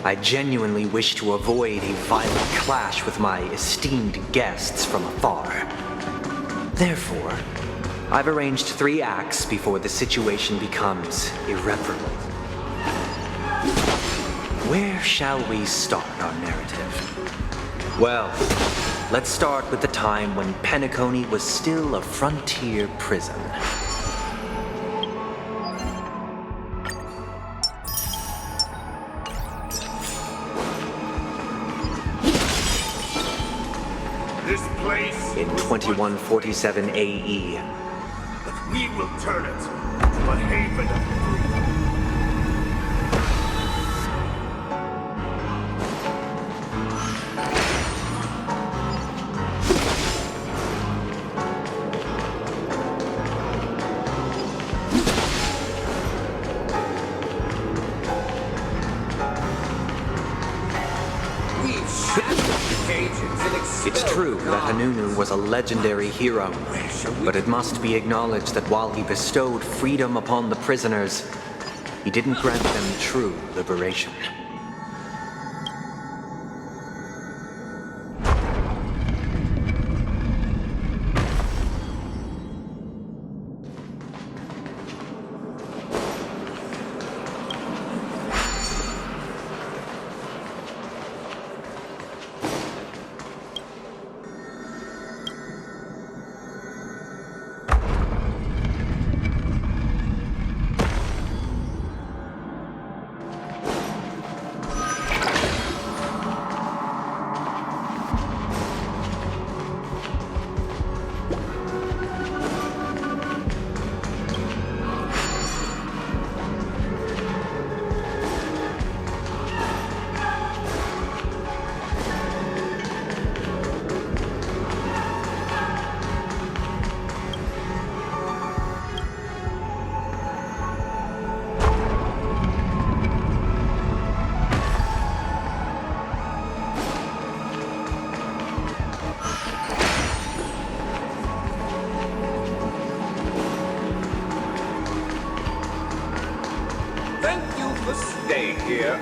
I genuinely wish to avoid a violent clash with my esteemed guests from afar. Therefore, I've arranged 3 acts before the situation becomes irreparable. Where shall we start our narrative? Well, let's start with the time when Penacony was still a frontier prison. This place in 2147 AE. But we will turn it to a haven of freedom. It's true that Hanunu was a legendary hero, but it must be acknowledged that while he bestowed freedom upon the prisoners, he didn't grant them true liberation.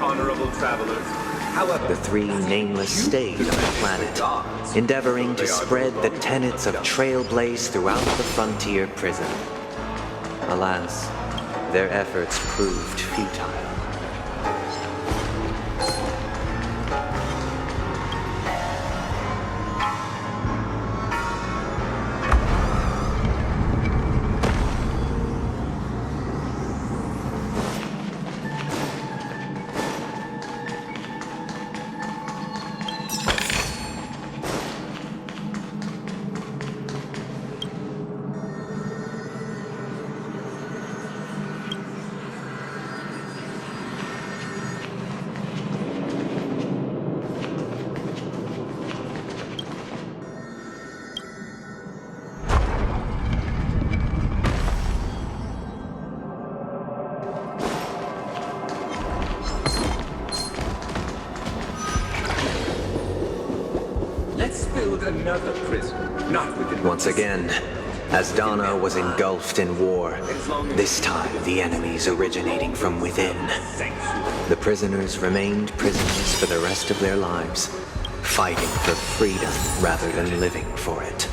Honorable travelers. However, the 3 nameless stayed on the planet, endeavoring to spread the tenets of Trailblaze throughout the frontier prison. Alas, their efforts proved futile. another prison, not within... Once again, as Donna was engulfed in war, this time the enemies originating from within. The prisoners remained prisoners for the rest of their lives, fighting for freedom rather than living for it.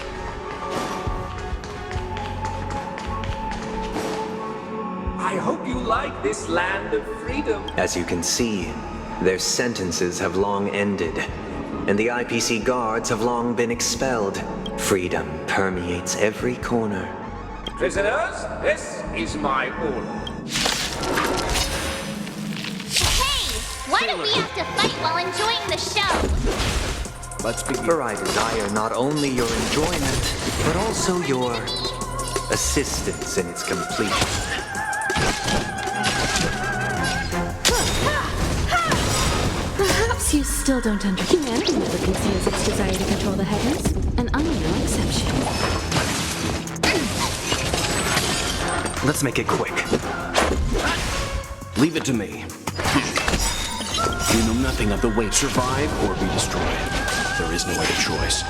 I hope you like this land of freedom. As you can see, their sentences have long ended, and the IPC guards have long been expelled. Freedom permeates every corner. Prisoners, this is my order. Hey! Why don't we have to fight while enjoying the show? Let's begin. For I desire not only your enjoyment, but also your assistance in its completion. Perhaps you still don't understand. Humanity never conceals its desire to control the heavens, and I am no exception. Let's make it quick. Leave it to me. You know nothing of the way. Survive or be destroyed. There is no other choice.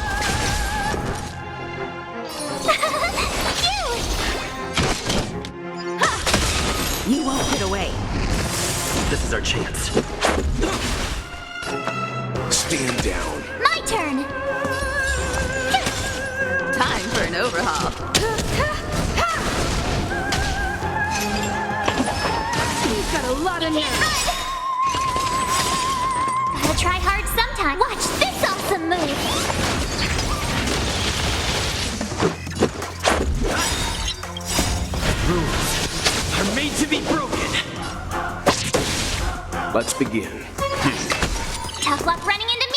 You won't get away. This is our chance. Stand down. My turn! Time for an overhaul. You've got a lot of nerve. Gotta try hard sometime. Watch this awesome move! Rules are made to be broken. Let's begin. Tough luck running into me!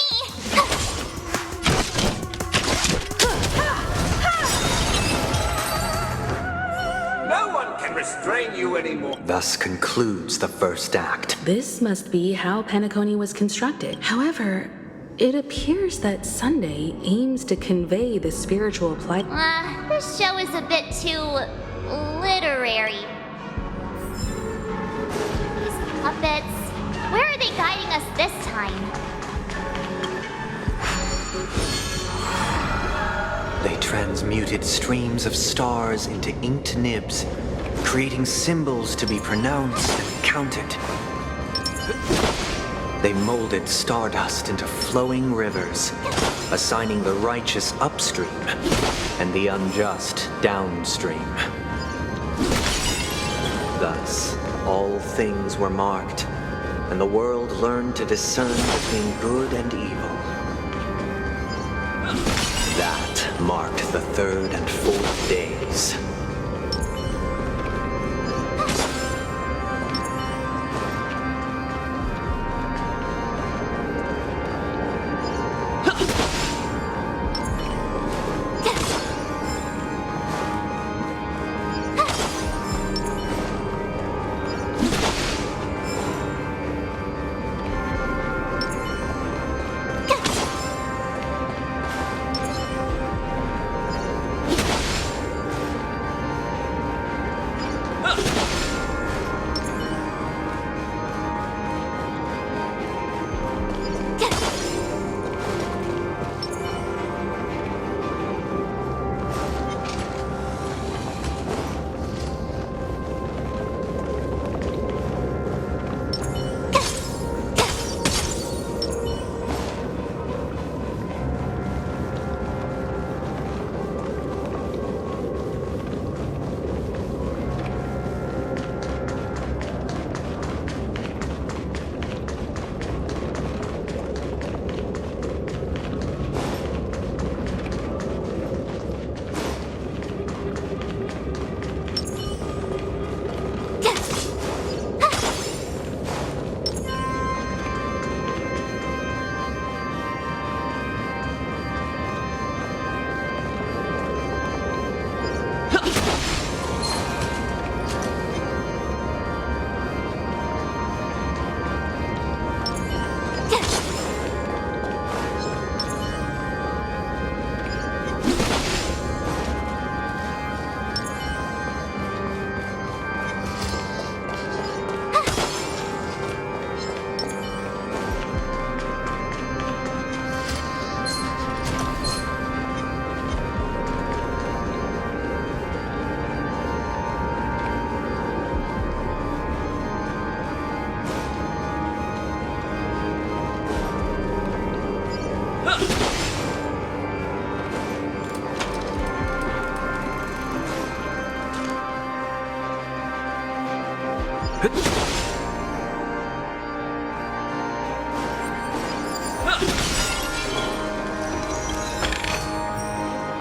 No one can restrain you anymore. Thus concludes the first act. This must be how Penacony was constructed. However, it appears that Sunday aims to convey the spiritual plight. This show is a bit too literary. These puppets, where are they guiding us this time? They transmuted streams of stars into inked nibs, creating symbols to be pronounced and counted. They molded stardust into flowing rivers, assigning the righteous upstream and the unjust downstream. Thus, all things were marked, and the world learned to discern between good and evil. That marked the third and fourth days.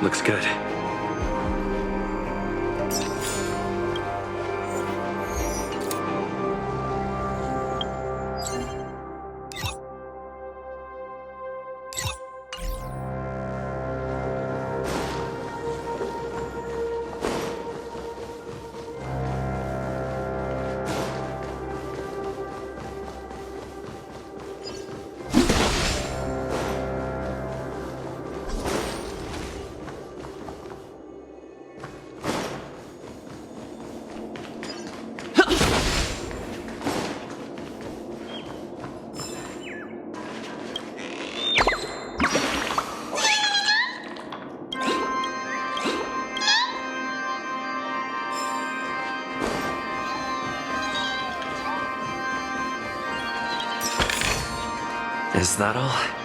Looks good. Is that all?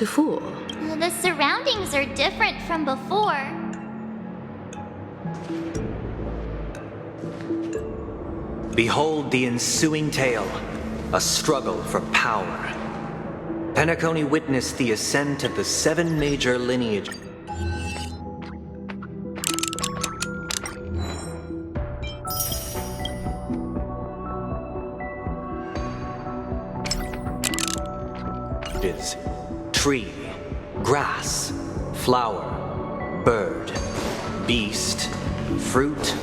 to fool. The surroundings are different from before. Behold the ensuing tale, a struggle for power. Penacony witnessed the ascent of the 7 major lineages. Tree, grass, flower, bird, beast, fruit,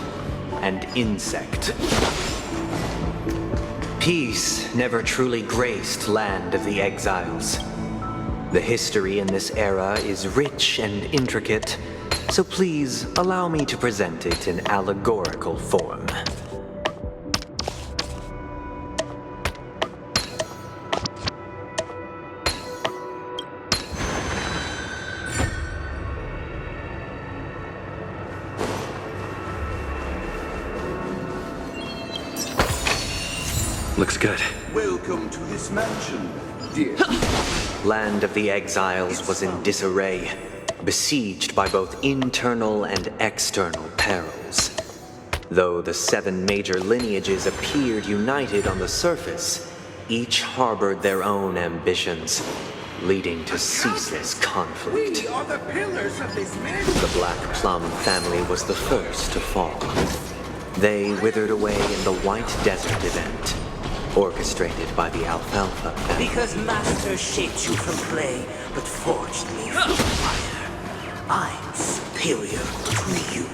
and insect. Peace never truly graced Land of the Exiles. The history in this era is rich and intricate, so please allow me to present it in allegorical form. Looks good. Welcome to this mansion, dear. Land of the Exiles was in disarray, besieged by both internal and external perils. Though the 7 major lineages appeared united on the surface, each harbored their own ambitions, leading to ceaseless conflict. We are the pillars of this mansion. The Black Plum family was the first to fall. They withered away in the White Desert event, orchestrated by the Alfalfa family. Because Master shaped you from clay, but forged me from fire. I'm superior to you.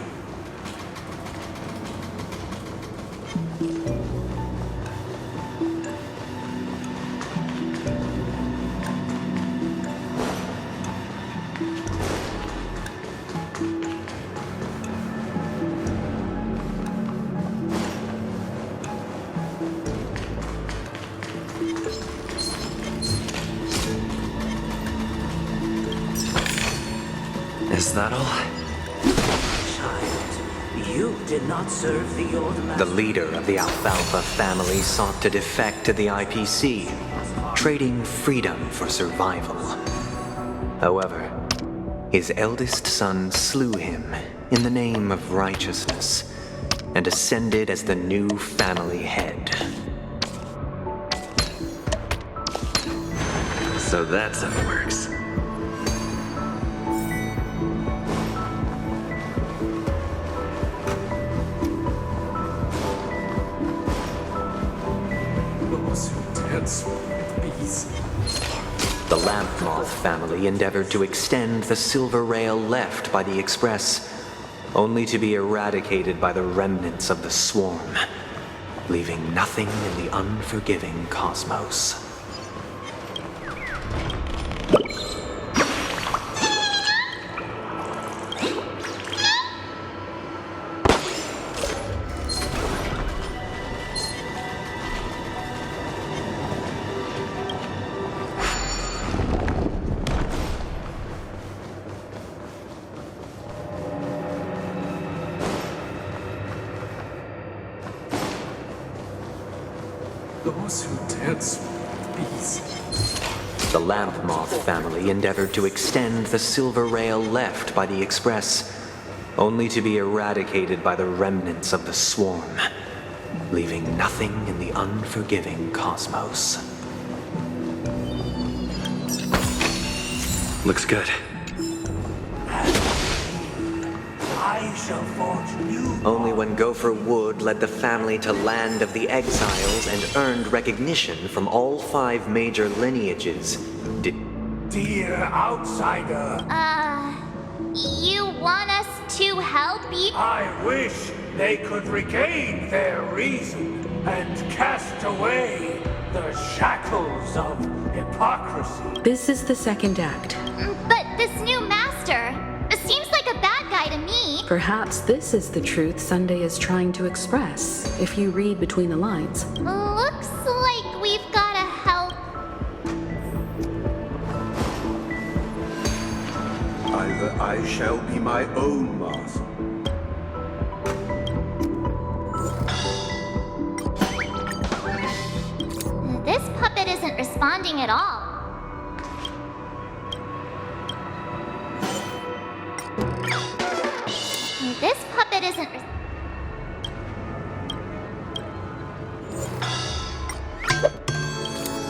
Is that all? Child, you did not serve the old master. The leader of the Alfalfa family sought to defect to the IPC, trading freedom for survival. However, his eldest son slew him in the name of righteousness and ascended as the new family head. So that's how it works. The Lamp Moth family endeavored to extend the silver rail left by the Express, only to be eradicated by the remnants of the swarm, leaving nothing in the unforgiving cosmos. Those who dance with beasts. The Lamp Moth family endeavored to extend the silver rail left by the Express, only to be eradicated by the remnants of the swarm, leaving nothing in the unforgiving cosmos. Looks good. I shall forge new. Only when Gopher Wood led the family to Land of the Exiles and earned recognition from all 5 major lineages did... Dear outsider, You want us to help you? I wish they could regain their reason and cast away the shackles of hypocrisy. This is the second act. But this new master seems like a bad guy to me. Perhaps this is the truth Sunday is trying to express, if you read between the lines. Looks like we've gotta help. Either I shall be my own master. This puppet isn't responding at all. puppet isn't...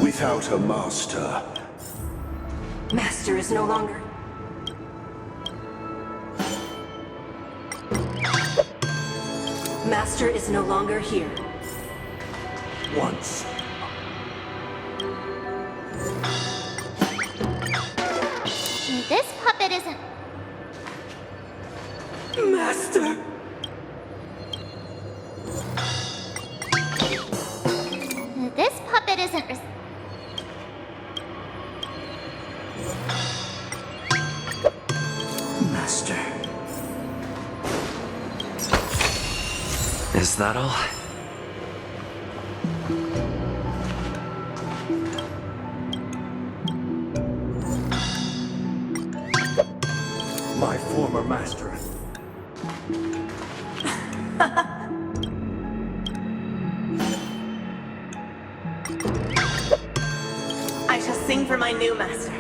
Without a master, Master is no longer... Master is no longer here. Once. This puppet isn't... Master! This puppet isn't... Master. Is that all? My former master. I shall sing for my new master.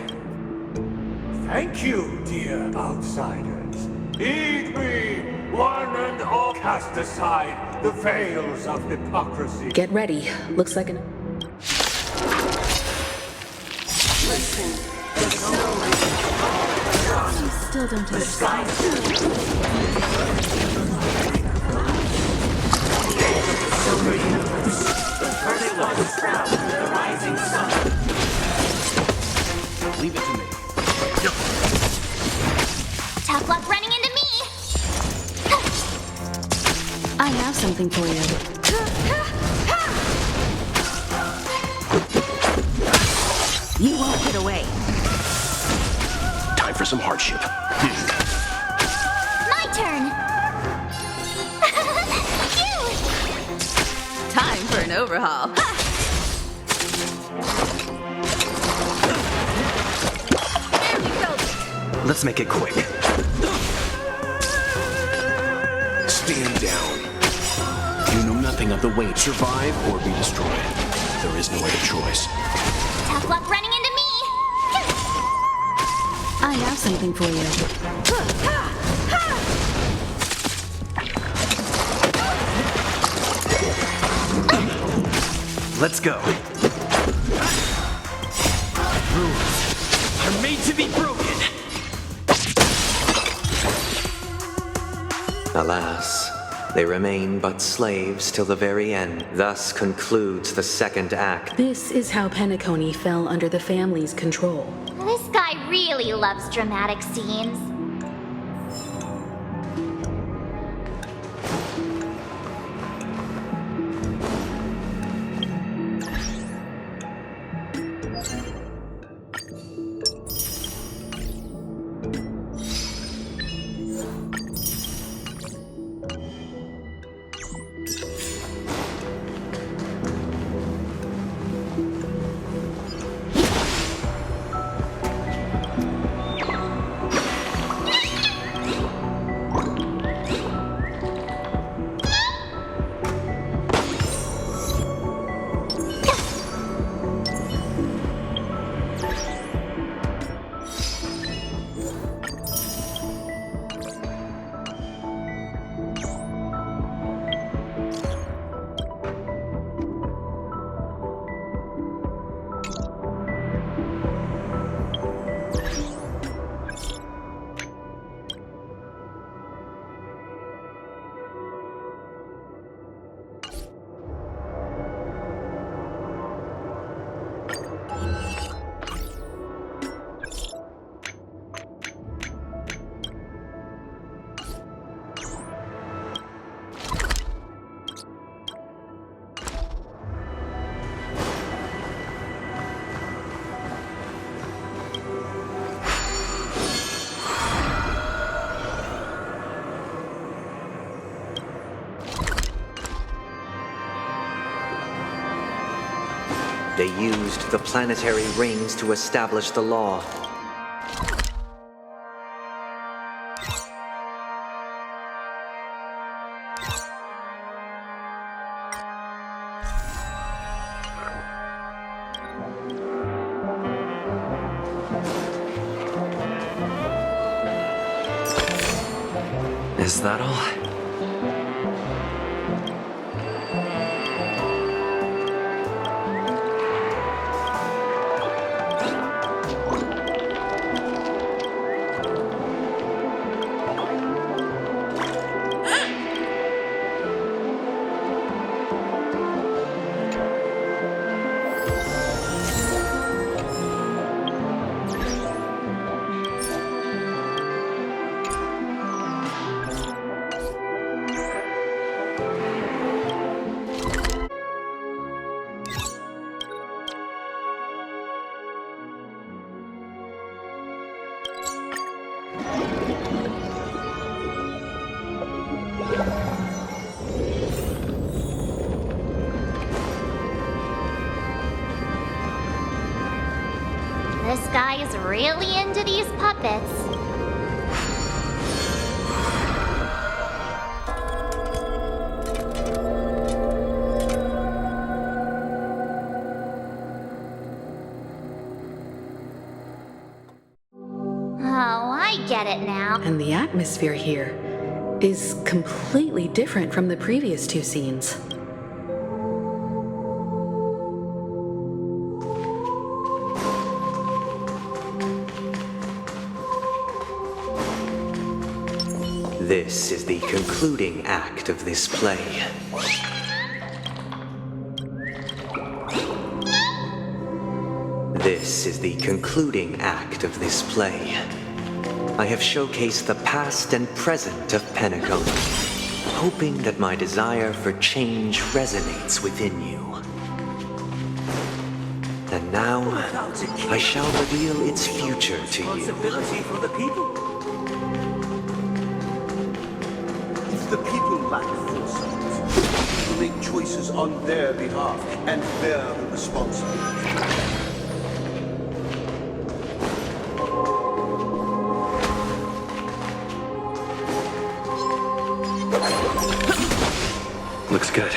Thank you, dear outsiders. Heed me, one and all. Cast aside the veils of hypocrisy. Get ready. Looks like an... Listen, the snow You still don't understand. the rising sun. Leave it to me. Tough luck running into me! I have something for you. You won't get away. Time for some hardship. My turn! Time for an overhaul. There we go. Let's make it quick. Stand down. You know nothing of the way. Survive or be destroyed. There is no other choice. Tough luck running into me! I have something for you. Let's go. Rules are made to be broken. Alas, they remain but slaves till the very end. Thus concludes the second act. This is how Penacony fell under the family's control. This guy really loves dramatic scenes. They used the planetary rings to establish the law. Is that all? This guy is really into these puppets. Oh, I get it now. And the atmosphere here is completely different from the previous two scenes. This is the concluding act of this play. This is the concluding act of this play. I have showcased the past and present of Penacony, hoping that my desire for change resonates within you. And now, I shall reveal its future to you. Responsibility for the people. If the people lack foresight, we will make choices on their behalf and bear the responsibility. Looks good.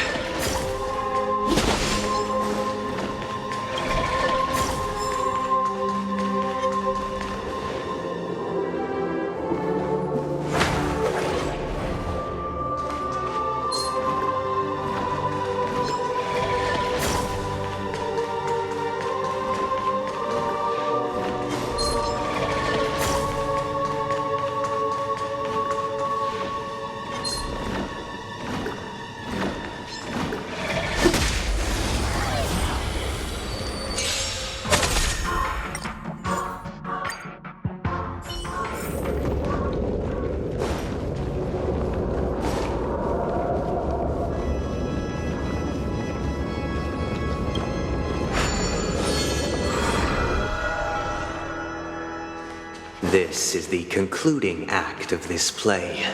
This is the concluding act of this play.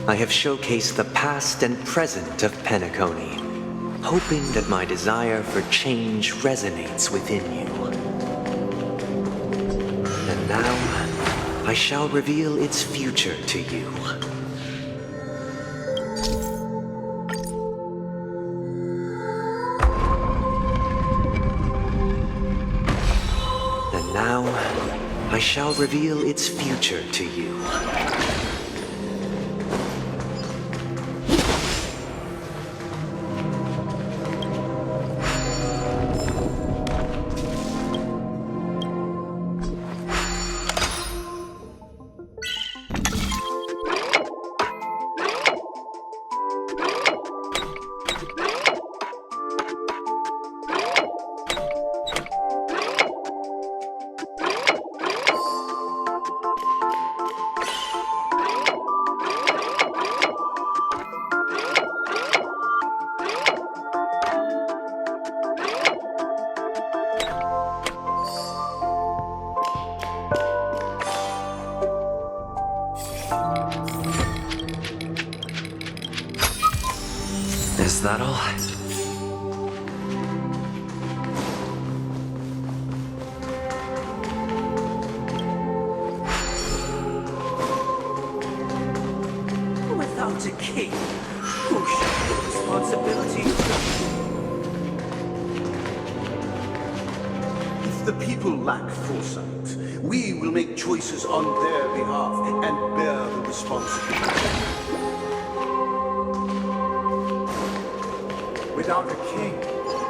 I have showcased the past and present of Penacony, hoping that my desire for change resonates within you. And now, I shall reveal its future to you. And now, I shall reveal its future to you. Is that all? Without a king, who shall take responsibility? If the people lack foresight, we will make choices on their behalf and bear the responsibility. Without a king,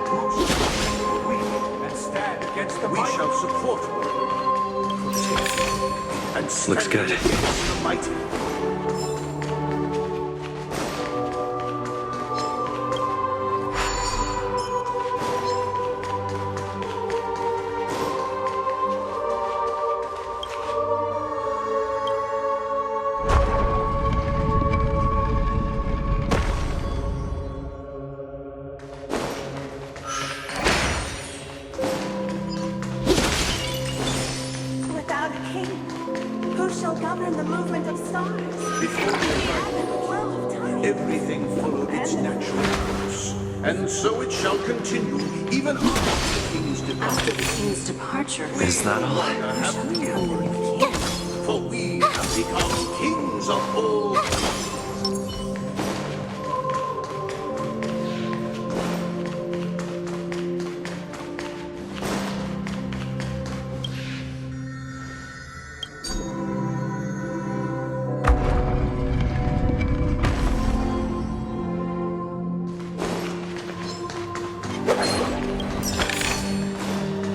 who shall be weak and stand against the We mighty? shall support one another, protect, and stand Looks good. against the mighty. Without a king, who shall shall govern the movement of stars. Before the enlightenment, everything followed its natural course. And so it shall continue, even after the king's After departure. the king's departure, Is that all? For we have become kings of all.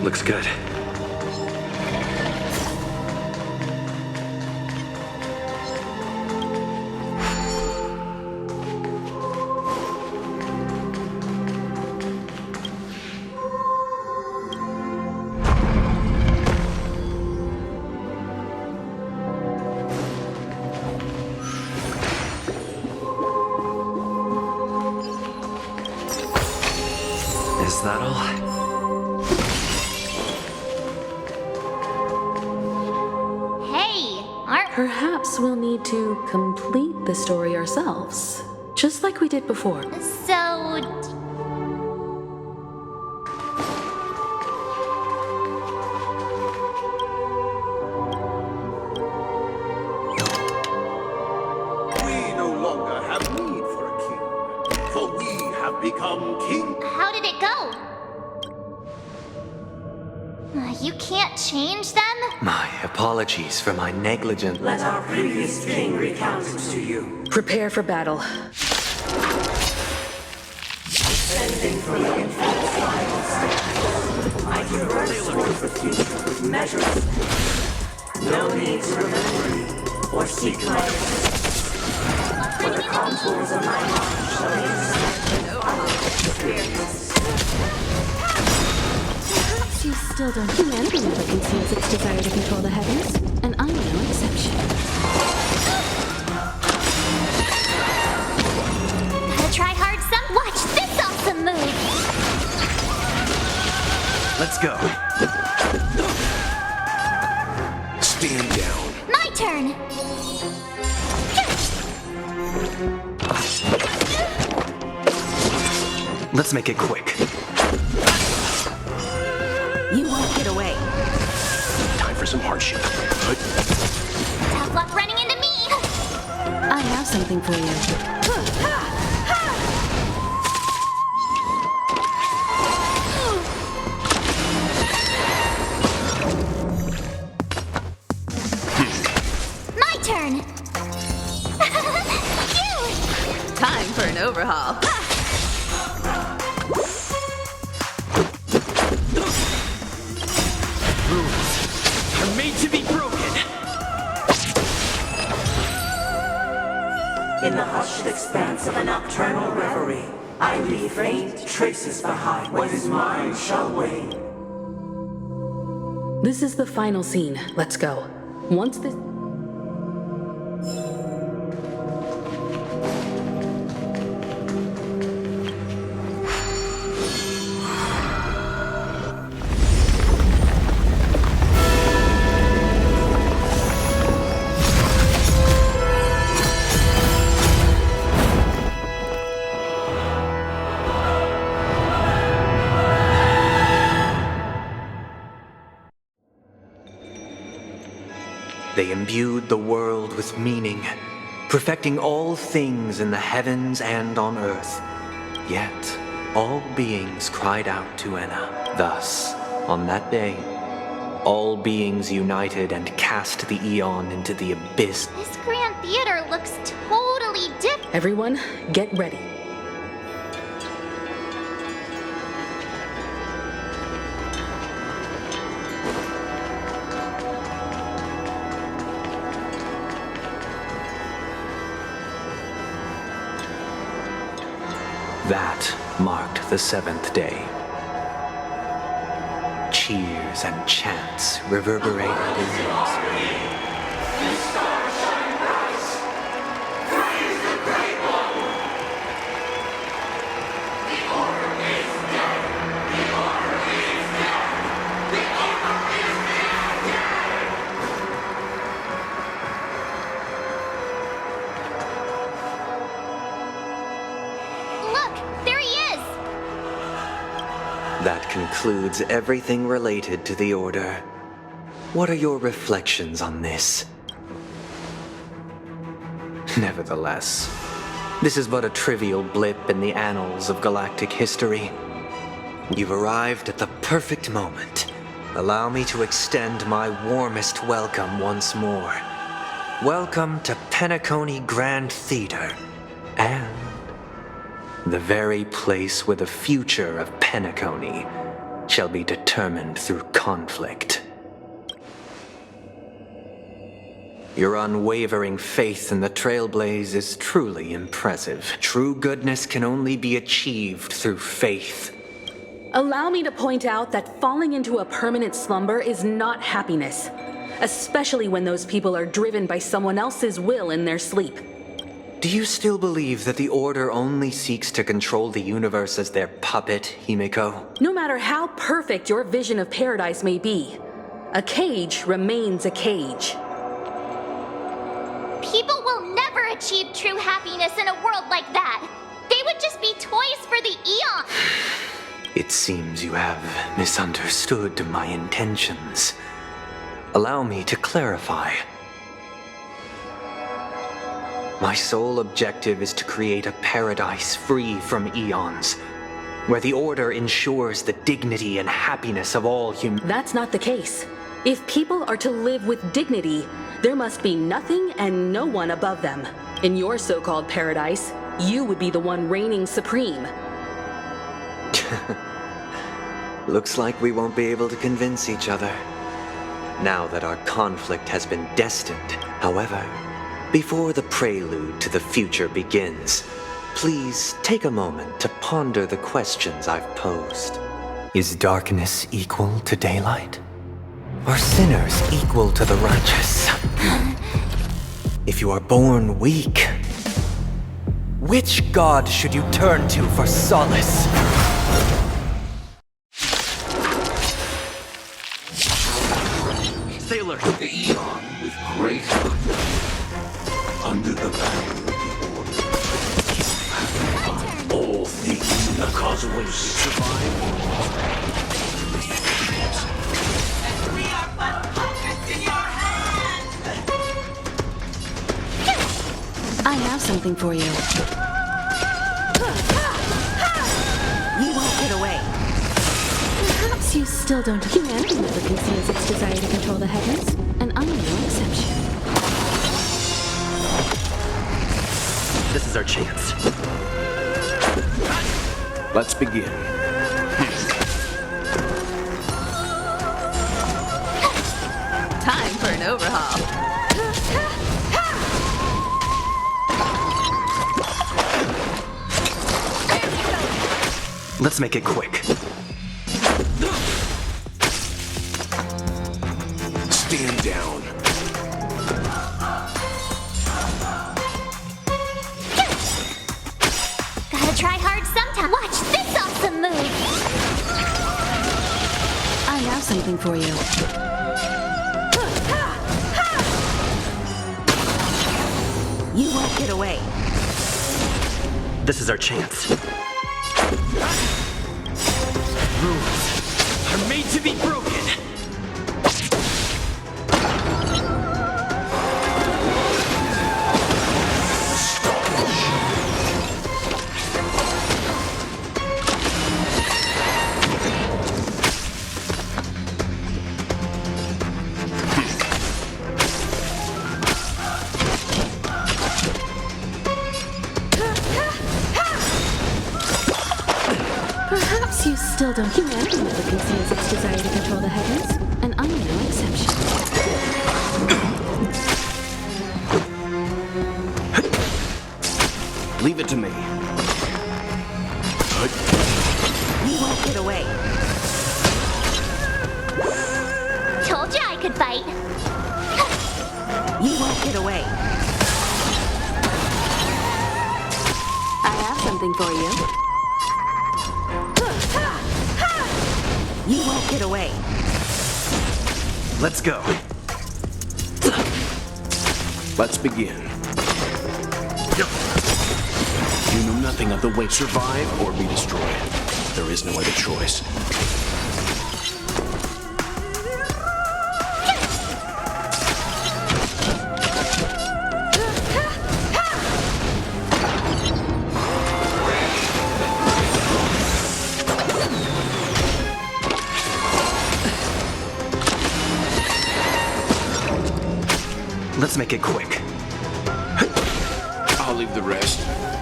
Looks good. Is that all? Hey, aren't Perhaps we'll need to complete the story ourselves, just like we did before. so... We no longer have need for a king, for we have become king. How did it go? You can't change them? My apologies for my negligence. Let our previous king recount it to you. Prepare for battle. Sending from the infinite sky of stars. I converse towards the future with measures. No need to remember me or seek my assistance. For the contours of my mind shall be experienced. Perhaps you still don't. Humanity never conceals its desire to control the heavens, and I'm no exception. Gotta try hard some. Watch this awesome move! Let's go. Stand down. My turn! Let's make it quick. You won't get away. Time for some hardship. Good. Tough luck running into me! I have something for you. My turn! Phew! Time for an overhaul. Are made to be broken. In the hushed expanse of a nocturnal reverie, I leave faint traces behind. What is mine shall wane. This is the final scene. Let's go. Once this... They imbued the world with meaning, perfecting all things in the heavens and on earth. Yet, all beings cried out to Enna. Thus, on that day, all beings united and cast the Eon into the abyss. This grand theater looks totally different. Everyone, get ready. That marked the seventh day. Cheers and chants reverberated in the atmosphere. That concludes everything related to the Order. What are your reflections on this? Nevertheless, this is but a trivial blip in the annals of galactic history. You've arrived at the perfect moment. Allow me to extend my warmest welcome once more. Welcome to Penacony Grand Theater, and the very place where the future of Penacony shall be determined through conflict. Your unwavering faith in the Trailblaze is truly impressive. True goodness can only be achieved through faith. Allow me to point out that falling into a permanent slumber is not happiness, especially when those people are driven by someone else's will in their sleep. Do you still believe that the Order only seeks to control the universe as their puppet, Himiko? No matter how perfect your vision of paradise may be, a cage remains a cage. People will never achieve true happiness in a world like that. They would just be toys for the Eon. It seems you have misunderstood my intentions. Allow me to clarify. My sole objective is to create a paradise free from eons, where the Order ensures the dignity and happiness of all humans. That's not the case. If people are to live with dignity, there must be nothing and no one above them. In your so-called paradise, you would be the one reigning supreme. Looks like we won't be able to convince each other, now that our conflict has been destined. However, before the prelude to the future begins, please take a moment to ponder the questions I've posed. Is darkness equal to daylight? Are sinners equal to the righteous? If you are born weak, which god should you turn to for solace? Sailor! The Eon with great honor. Under the banner of the Order. All things the cause of which survive. We are but puppets in your hands! I have something for you. You won't get away. Perhaps you still don't. Humanity never conceals its desire to control the heavens, and I'm no exception. This is our chance. Let's begin. Time for an overhaul. Let's make it quick. Stand down. Gotta try hard sometime. Watch this awesome move. I have something for you. You won't get away. This is our chance. Rules are made to be broken. Perhaps you still don't. Humanity never conceals its desire to control the heavens, and I'm no exception. Leave it to me. You won't get away. Told you I could fight. You won't get away. I have something for you. You won't get away. Let's go. Let's begin. You know nothing of the way to survive or be destroyed. There is no other choice. Let's make it quick. I'll leave the rest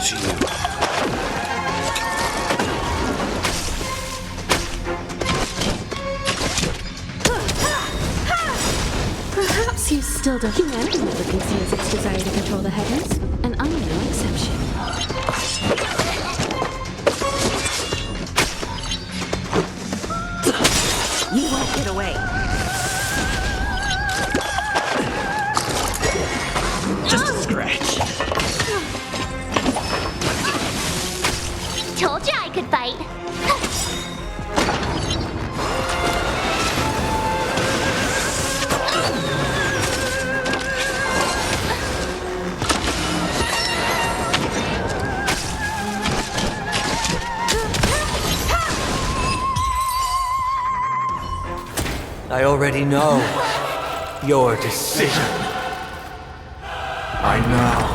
to you. Perhaps you still don't. Humanity never conceals its desire to control the heavens, and I'm no exception. You won't get away. Just a scratch. Told you I could fight. I already know your decision. I now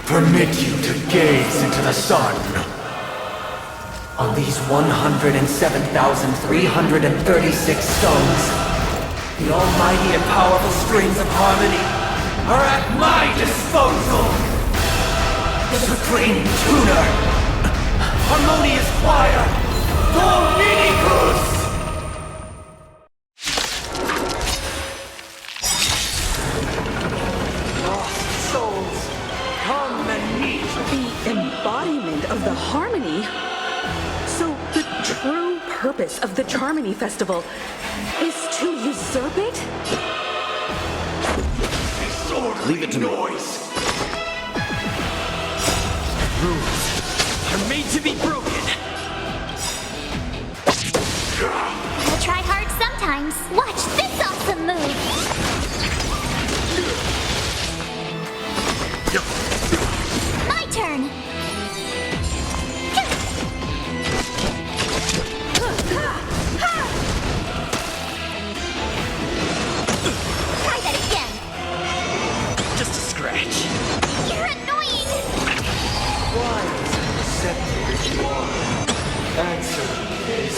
permit you to gaze into the sun. On these 107,336 stones, the almighty and powerful strings of harmony are at my disposal. The supreme tuner, harmonious choir, Dominicus! The embodiment of the harmony. So the true purpose of the Charmony Festival is to usurp it? Leave it to me. Rules are made to be broken. Gotta try hard sometimes. Watch this awesome move. My turn. Try that again. Just a scratch. You're annoying. Why is it accepted as you are? Answer me this.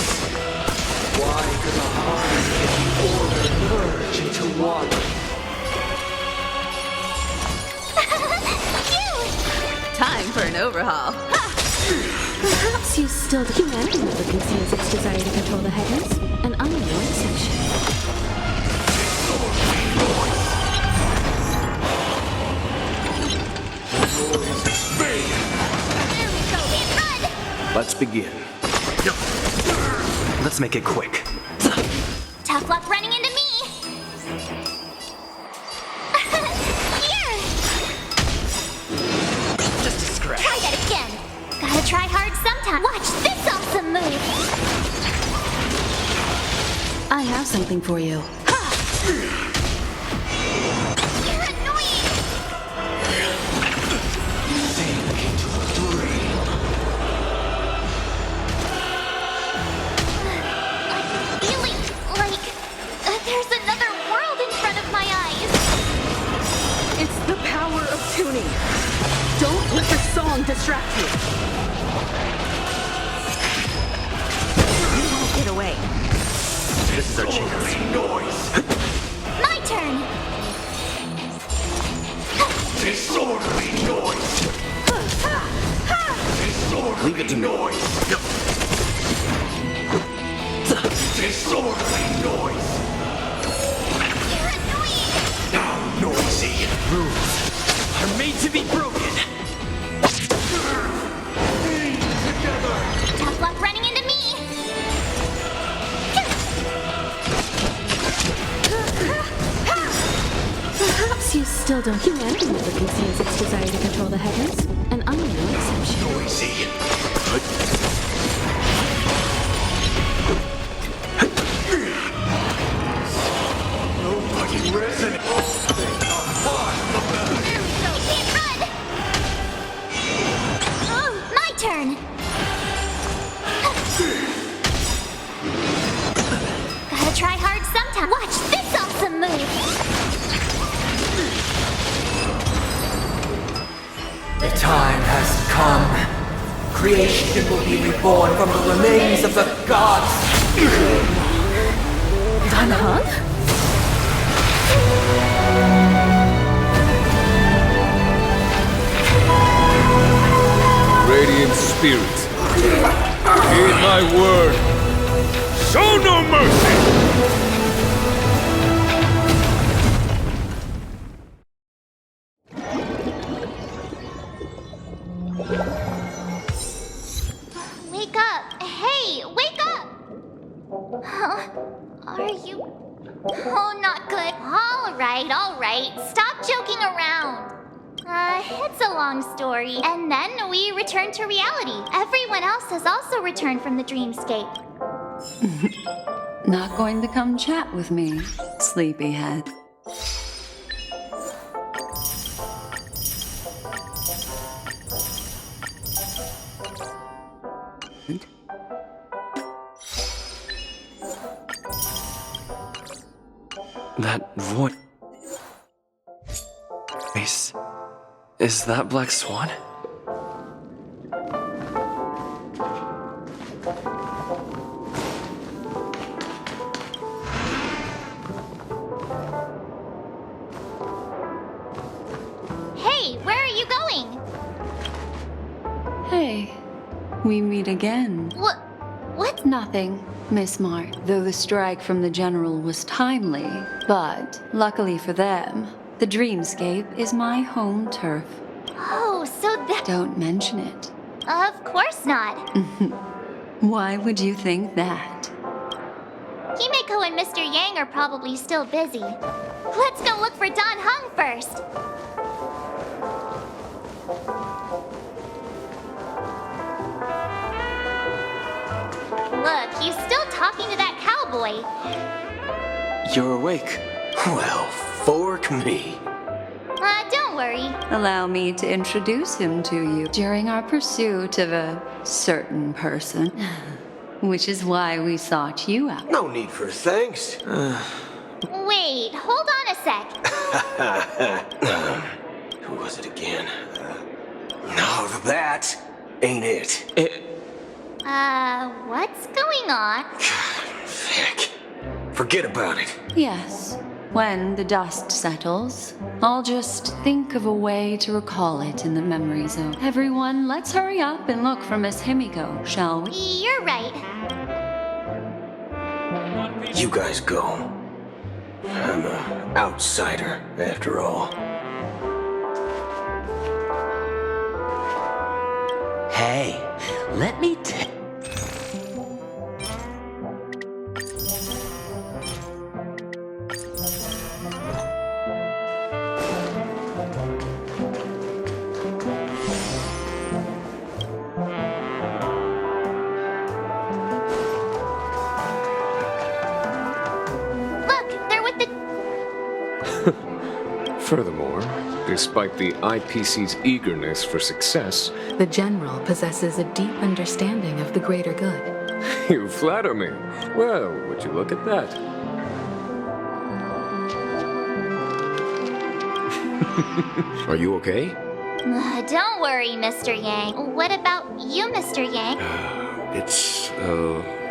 Why could the harmony and the order merge into one? Time for an overhaul. Perhaps you still. Humanity never conceals its desire to control the heavens, and I'm no exception. There we go. Hit run. Let's begin. Let's make it quick. Tough luck running into me. Here. Just a scratch. Try that again. Gotta try hard sometime. Watch this awesome move. I have something for you. You're annoying. Sink into a dream. I'm feeling like there's another world in front of my eyes. It's the power of tuning. Don't let the song distract you. You won't get away. This is our chance. My turn. Disorderly noise. Leave it to me. Disorderly noise. You're annoying. Now noisy. Rules are made to be broken. Together. Tough luck running into me. Perhaps you still don't. Humanity never conceals its desire to control the heavens, and I'm no exception. Noisy. Nobody resonates. There we go. Hit run. My turn. The time has come. Creation will be reborn from the remains of the gods. Danhang? Radiant spirit, heed my word. Show no mercy! Wake up! Hey, wake up! Huh? Are you... Oh, not good. All right. Stop joking around. It's a long story. And then we return to reality. Everyone else has also returned from the dreamscape. Not going to come chat with me, sleepyhead. That voice... Is that Black Swan? Hey, where are you going? Hey, we meet again. What? Nothing, Miss Mart, though the strike from the General was timely. But, luckily for them, the dreamscape is my home turf. Oh, so that... Don't mention it. Of course not. Why would you think that? Himeko and Mr. Yang are probably still busy. Let's go look for Dan Heng first. Look, he's still talking to that cowboy. You're awake. Well, fork me. Don't worry. Allow me to introduce him to you during our pursuit of a certain person. Which is why we sought you out. No need for thanks. Wait, hold on a sec. Who was it again? No, that ain't it. What's going on? Heck. Forget about it. Yes. When the dust settles, I'll just think of a way to recall it in the memory zone. Everyone, let's hurry up and look for Miss Himiko, shall we? You're right. You guys go. I'm an outsider, after all. Hey, let me Furthermore, despite the IPC's eagerness for success, The General possesses a deep understanding of the greater good. you flatter me. Well, would you look at that? Are you okay? Don't worry, Mr. Yang. What about you, Mr. Yang? It's,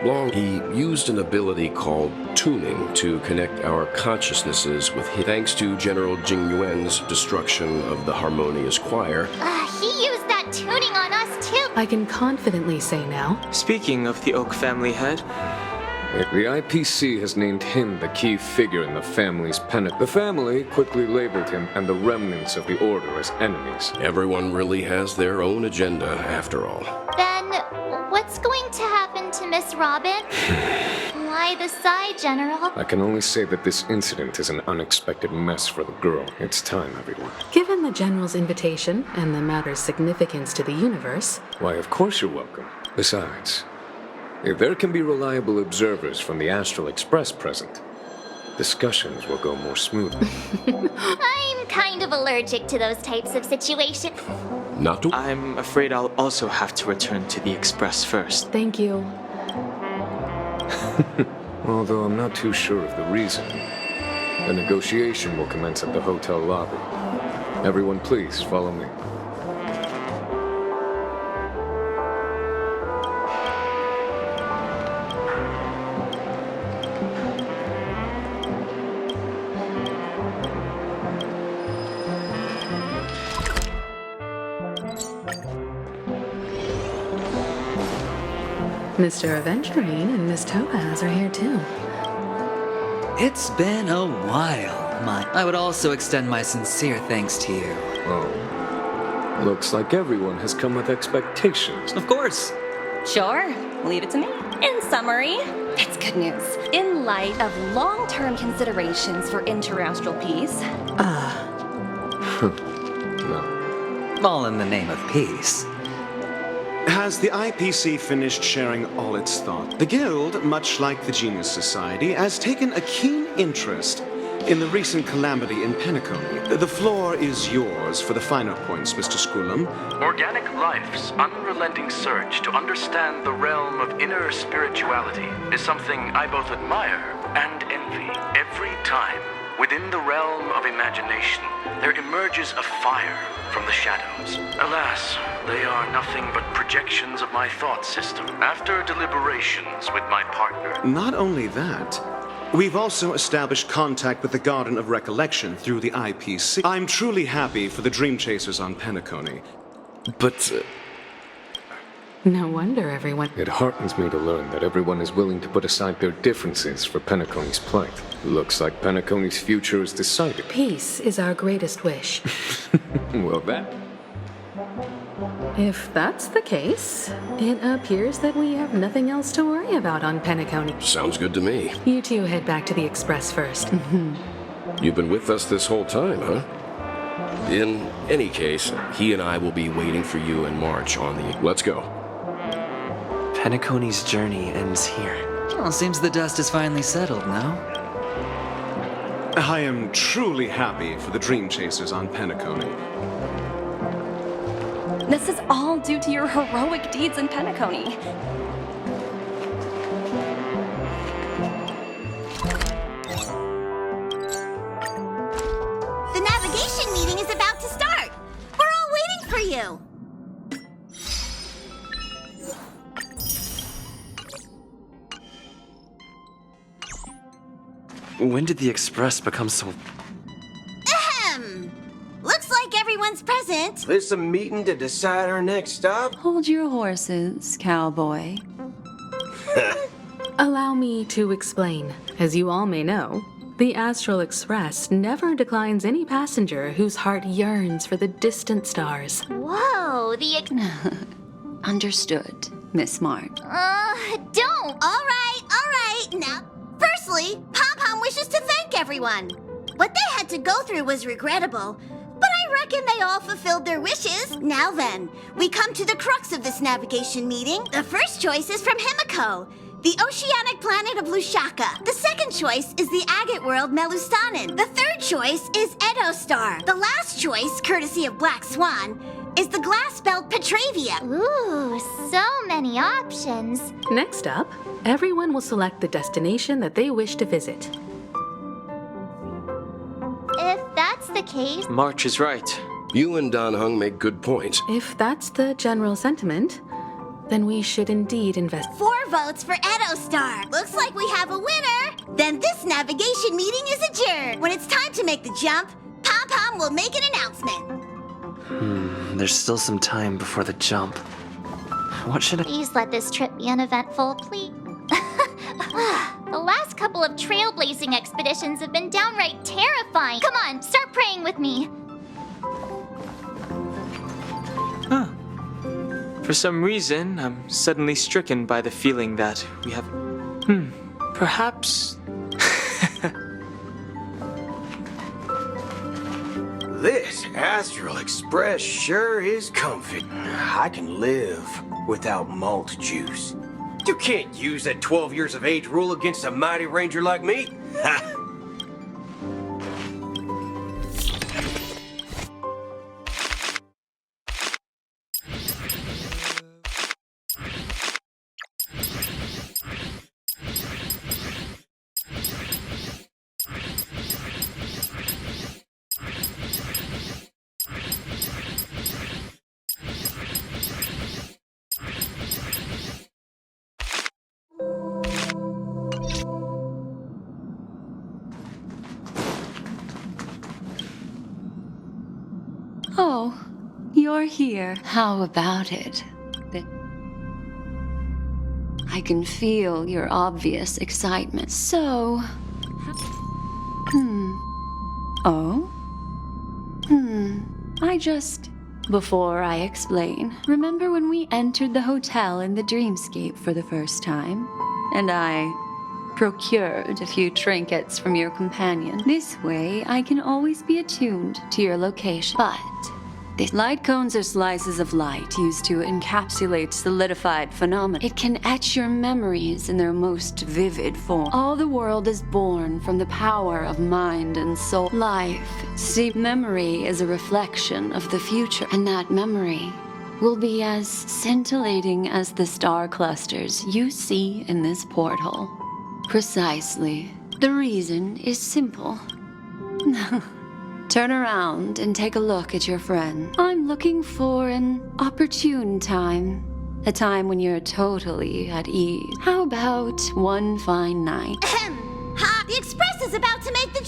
long. He used an ability called tuning to connect our consciousnesses with his. Thanks to General Jing Yuan's destruction of the harmonious choir. He used that tuning on us, too. I can confidently say now. Speaking of the Oak family head, The IPC has named him the key figure in the family's pennant. The family quickly labeled him and the remnants of the Order as enemies. Everyone really has their own agenda, after all. Then, what's going to happen to Miss Robin? Why the sigh, General? I can only say that this incident is an unexpected mess for the girl. It's time, everyone. Given the General's invitation and the matter's significance to the universe, Why, of course you're welcome. Besides, if there can be reliable observers from the Astral Express present, discussions will go more smoothly. I'm kind of allergic to those types of situations. Not to. I'm afraid I'll also have to return to the Express first. thank you. Although I'm not too sure of the reason. The negotiation will commence at the hotel lobby. Everyone, please follow me. Mr. Aventurine and Miss Topaz are here too. It's been a while. I would also extend my sincere thanks to you. Oh. Looks like everyone has come with expectations. Of course. Sure, leave it to me. In summary, it's good news. In light of long-term considerations for interastral peace. No. All in the name of peace. Has the IPC finished sharing all its thought? The Guild, much like the Genius Society, has taken a keen interest in the recent calamity in Penacony. The floor is yours for the finer points, Mr. Squillum. Organic life's unrelenting search to understand the realm of inner spirituality is something I both admire and envy. Every time, within the realm of imagination, there emerges a fire from the shadows. Alas, they are nothing but projections of my thought system. After deliberations with my partner... Not only that, we've also established contact with the Garden of Recollection through the IPC. I'm truly happy for the Dream Chasers on Penacony. But... No wonder everyone... It heartens me to learn that everyone is willing to put aside their differences for Penacony's plight. Looks like Penacony's future is decided. Peace is our greatest wish. Well, that... If that's the case, it appears that we have nothing else to worry about on Penacony. Sounds good to me. You two head back to the Express first. You've been with us this whole time, huh? In any case, he and I will be waiting for you in March on the... Let's go. Penacony's journey ends here. Well, seems the dust is finally settled, no? I am truly happy for the Dream Chasers on Penacony. This is all due to your heroic deeds in Penacony. The navigation meeting is about to start. We're all waiting for you. When did the Express become so... Ahem. Looks like everyone's present. This a meeting to decide our next stop? Hold your horses, cowboy. Allow me to explain. As you all may know, the Astral Express never declines any passenger whose heart yearns for the distant stars. Whoa, Understood, Miss Mart. Don't. All right. Now, firstly, Pom-Pom wishes to thank everyone. What they had to go through was regrettable, but I reckon they all fulfilled their wishes. Now then, we come to the crux of this navigation meeting. The first choice is from Himiko, the oceanic planet of Lushaka. The second choice is the agate world Melustanen. The third choice is Edo Star. The last choice, courtesy of Black Swan, is the glass belt Petravia. Ooh, so many options. Next up, everyone will select the destination that they wish to visit. If that's the case... March is right. You and Dan Hung make good points. If that's the general sentiment, then we should indeed invest. 4 votes for Edo Star. Looks like we have a winner. Then this navigation meeting is adjourned. When it's time to make the jump, Pom-Pom will make an announcement. There's still some time before the jump. What should I... Please let this trip be uneventful, please. The last couple of trailblazing expeditions have been downright terrifying. Come on, start praying with me. For some reason, I'm suddenly stricken by the feeling that we have... Perhaps... This Astral Express sure is comfy. I can live without malt juice. You can't use that 12 years of age rule against a mighty ranger like me. Ha! Oh, you're here. How about it? I can feel your obvious excitement. So... Oh? Before I explain, remember when we entered the hotel in the dreamscape for the first time? And I procured a few trinkets from your companion. This way, I can always be attuned to your location. But these light cones are slices of light used to encapsulate solidified phenomena. It can etch your memories in their most vivid form. All the world is born from the power of mind and soul. Life, see, memory is a reflection of the future, and that memory will be as scintillating as the star clusters you see in this porthole. Precisely. The reason is simple. Turn around and take a look at your friend. I'm looking for an opportune time. A time when you're totally at ease. How about one fine night? Ha! The express is about to make the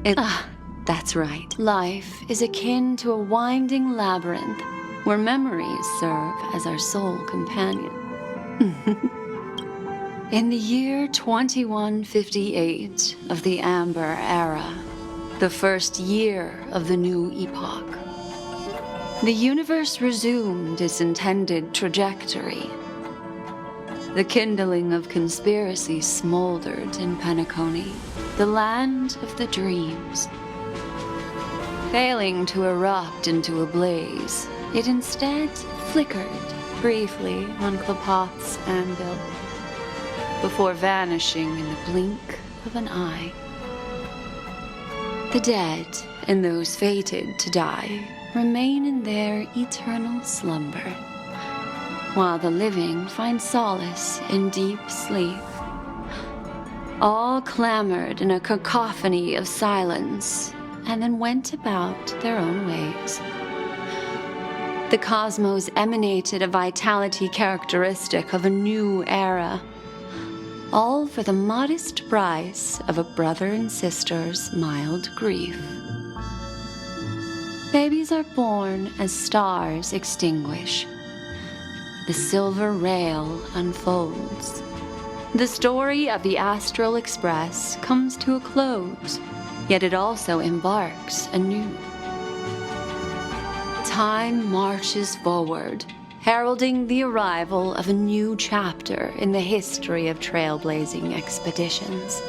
jump! That's right. Life is akin to a winding labyrinth where memories serve as our sole companion. In the year 2158 of the Amber Era, the first year of the new epoch, the universe resumed its intended trajectory. The kindling of conspiracy smoldered in Penacony, the land of the dreams. Failing to erupt into a blaze, it instead flickered briefly on Klapoth's anvil, before vanishing in the blink of an eye. The dead and those fated to die remain in their eternal slumber, while the living find solace in deep sleep. All clamored in a cacophony of silence, and then went about their own ways. The cosmos emanated a vitality characteristic of a new era, all for the modest price of a brother and sister's mild grief. Babies are born as stars extinguish. The silver rail unfolds. The story of the Astral Express comes to a close, yet it also embarks anew. Time marches forward, heralding the arrival of a new chapter in the history of trailblazing expeditions.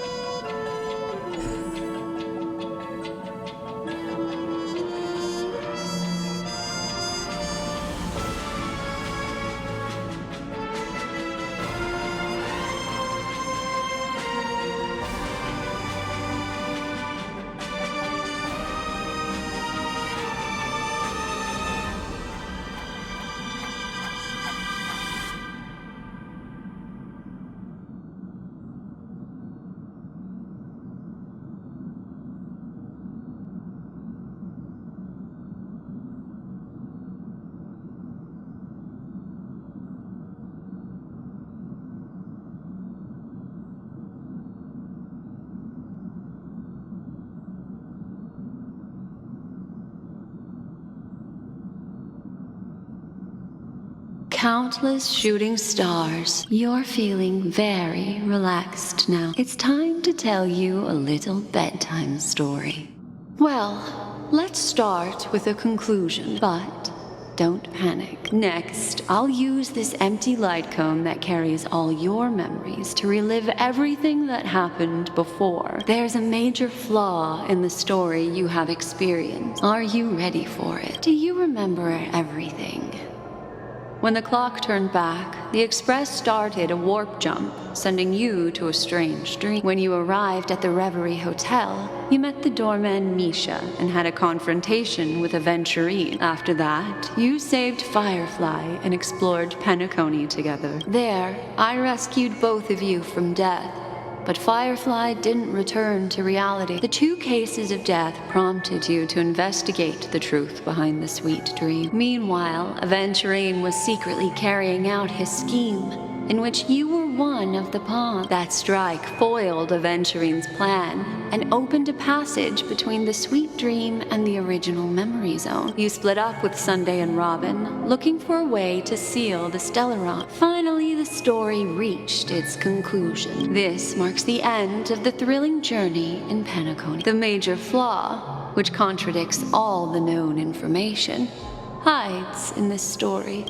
Countless shooting stars, you're feeling very relaxed now. It's time to tell you a little bedtime story. Well, let's start with a conclusion, but don't panic. Next, I'll use this empty light cone that carries all your memories to relive everything that happened before. There's a major flaw in the story you have experienced. Are you ready for it? Do you remember everything? When the clock turned back, the express started a warp jump, sending you to a strange dream. When you arrived at the Reverie Hotel, you met the doorman Misha and had a confrontation with Aventurine. After that, you saved Firefly and explored Penacony together. There, I rescued both of you from death, but Firefly didn't return to reality. The 2 cases of death prompted you to investigate the truth behind the sweet dream. Meanwhile, Aventurine was secretly carrying out his scheme, in which you were one of the pawns. That strike foiled Aventurine's plan and opened a passage between the sweet dream and the original memory zone. You split up with Sunday and Robin, looking for a way to seal the Stellaron. Finally, the story reached its conclusion. This marks the end of the thrilling journey in Penacony. The major flaw, which contradicts all the known information, hides in this story.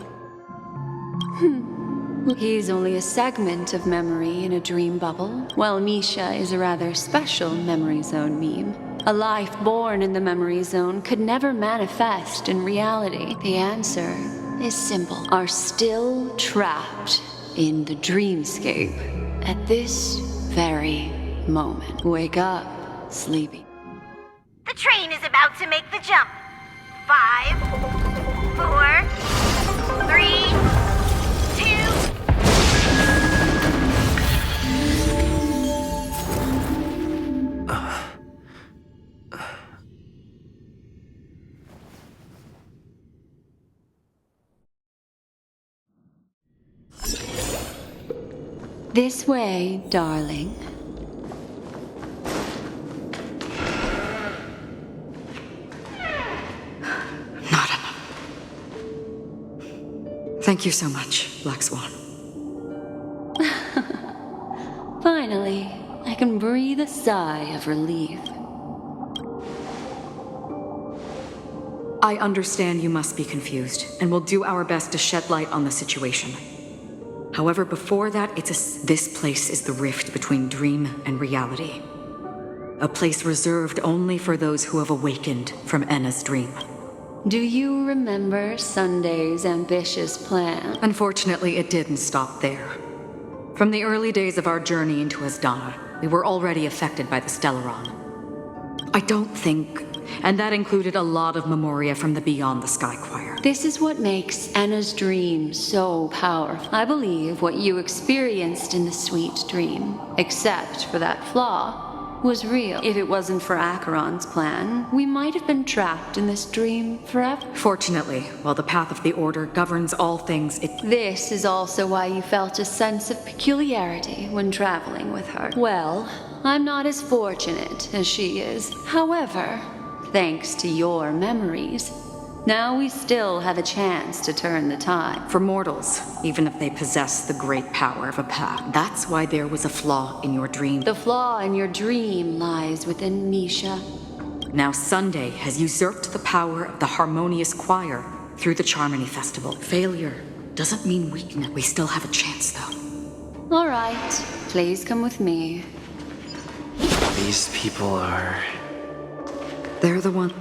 He's only a segment of memory in a dream bubble, while Misha is a rather special memory zone meme. A life born in the memory zone could never manifest in reality. The answer is simple. Are still trapped in the dreamscape at this very moment. Wake up, sleepy. The train is about to make the jump. 5, 4, 3, 2. This way, darling. Thank you so much, Black Swan. Finally, I can breathe a sigh of relief. I understand you must be confused, and we'll do our best to shed light on the situation. However, before that, this place is the rift between dream and reality. A place reserved only for those who have awakened from Enna's dream. Do you remember Sunday's ambitious plan? Unfortunately, it didn't stop there. From the early days of our journey into Asdana, we were already affected by the Stellaron. I don't think, and that included a lot of memoria from the Beyond the Sky Choir. This is what makes Enna's dream so powerful. I believe what you experienced in the sweet dream, except for that flaw, was real. If it wasn't for Acheron's plan, we might have been trapped in this dream forever. Fortunately, while the path of the Order governs all things, This is also why you felt a sense of peculiarity when traveling with her. Well, I'm not as fortunate as she is. However, thanks to your memories, now we still have a chance to turn the tide. For mortals, even if they possess the great power of a path, that's why there was a flaw in your dream. The flaw in your dream lies within Misha. Now Sunday has usurped the power of the harmonious choir through the Charmony Festival. Failure doesn't mean weakness. We still have a chance, though. All right, please come with me. These people are... They're the one...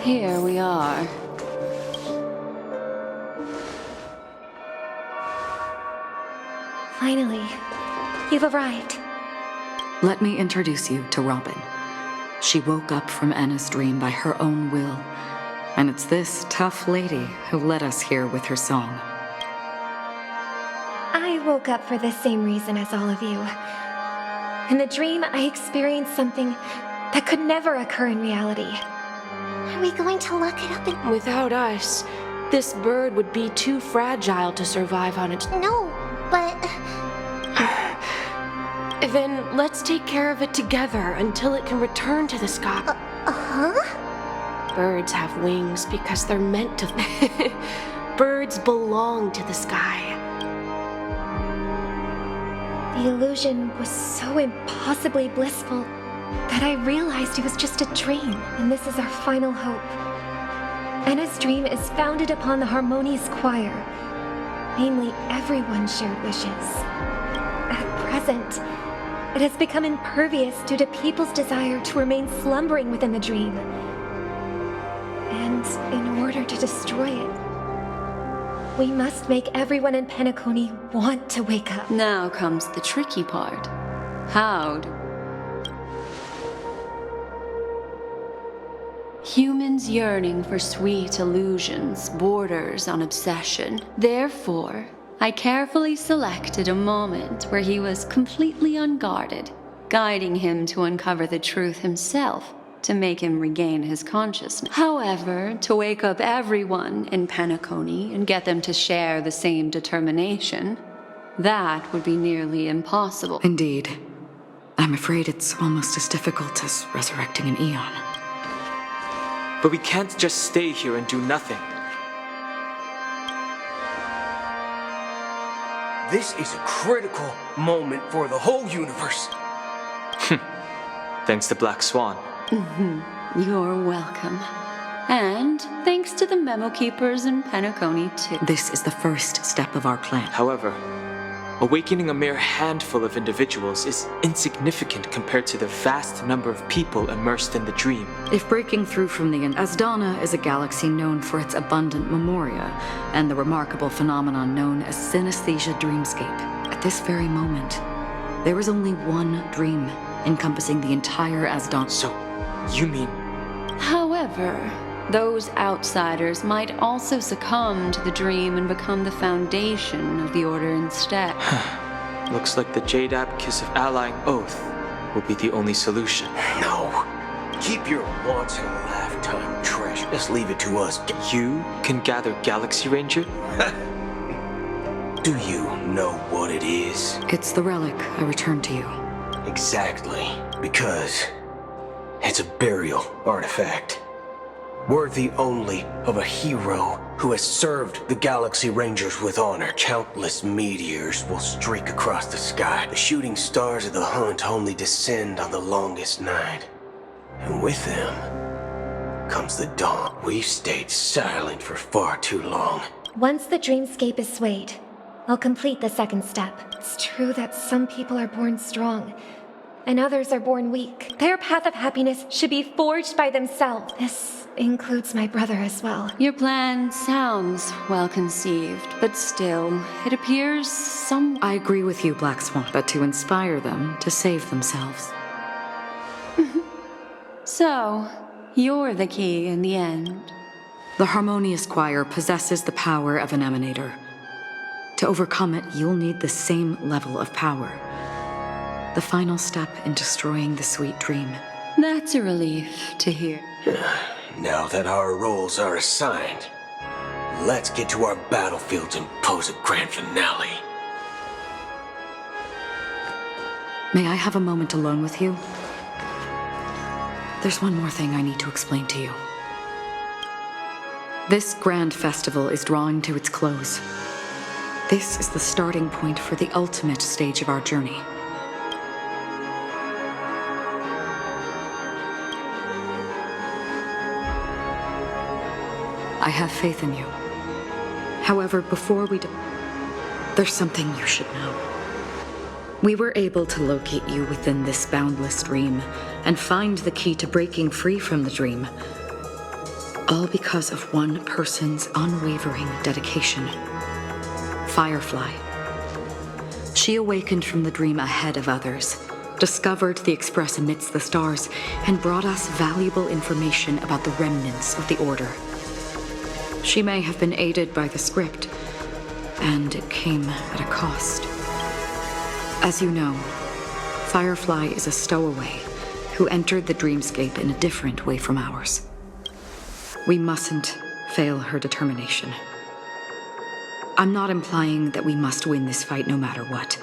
Here we are. Finally, you've arrived. Let me introduce you to Robin. She woke up from Enna's dream by her own will, and it's this tough lady who led us here with her song. I woke up for the same reason as all of you. In the dream, I experienced something that could never occur in reality. Are we going to look it up in... Without us, this bird would be too fragile to survive on its... No, but... Then let's take care of it together until it can return to the sky. Huh? Birds have wings because they're meant to... Birds belong to the sky. The illusion was so impossibly blissful that I realized it was just a dream, and this is our final hope. Anna's dream is founded upon the harmonious choir, namely everyone's shared wishes. At present, it has become impervious due to people's desire to remain slumbering within the dream. And in order to destroy it, we must make everyone in Penacony want to wake up. Now comes the tricky part. How'd? Humans yearning for sweet illusions borders on obsession. Therefore, I carefully selected a moment where he was completely unguarded, guiding him to uncover the truth himself to make him regain his consciousness. However, to wake up everyone in Penacony and get them to share the same determination, that would be nearly impossible. Indeed. I'm afraid it's almost as difficult as resurrecting an eon. But we can't just stay here and do nothing. This is a critical moment for the whole universe. Thanks to Black Swan. You're welcome. And thanks to the memo keepers in Penacony, too. This is the first step of our plan. However, awakening a mere handful of individuals is insignificant compared to the vast number of people immersed in the dream. If breaking through from the Asdana is a galaxy known for its abundant memoria and the remarkable phenomenon known as synesthesia dreamscape, at this very moment, there is only one dream encompassing the entire Asdana. So, you mean... However, those outsiders might also succumb to the dream and become the foundation of the Order instead. Looks like the Jade Abacus of Allying Oath will be the only solution. No. Keep your once-in-a-lifetime treasure. Just leave it to us. You can gather Galaxy Ranger? Do you know what it is? It's the relic I returned to you. Exactly. Because it's a burial artifact. Worthy only of a hero who has served the Galaxy Rangers with honor. Countless meteors will streak across the sky. The shooting stars of the hunt only descend on the longest night. And with them comes the dawn. We've stayed silent for far too long. Once the dreamscape is swayed, I'll complete the second step. It's true that some people are born strong, and others are born weak. Their path of happiness should be forged by themselves. This includes my brother as well. Your plan sounds well conceived, but still, it appears some... I agree with you, Black Swan, but to inspire them to save themselves. So, you're the key in the end. The harmonious choir possesses the power of an emanator. To overcome it, you'll need the same level of power. The final step in destroying the sweet dream. That's a relief to hear. Now that our roles are assigned, let's get to our battlefields and pose a grand finale. May I have a moment alone with you? There's one more thing I need to explain to you. This grand festival is drawing to its close. This is the starting point for the ultimate stage of our journey. I have faith in you. However, before we do, there's something you should know. We were able to locate you within this boundless dream and find the key to breaking free from the dream. All because of one person's unwavering dedication. Firefly. She awakened from the dream ahead of others, discovered the Express amidst the stars, and brought us valuable information about the remnants of the Order. She may have been aided by the script, and it came at a cost. As you know, Firefly is a stowaway who entered the dreamscape in a different way from ours. We mustn't fail her determination. I'm not implying that we must win this fight no matter what,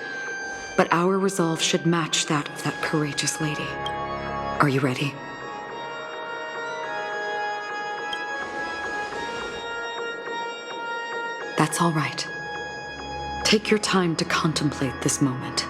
but our resolve should match that of that courageous lady. Are you ready? That's all right. Take your time to contemplate this moment.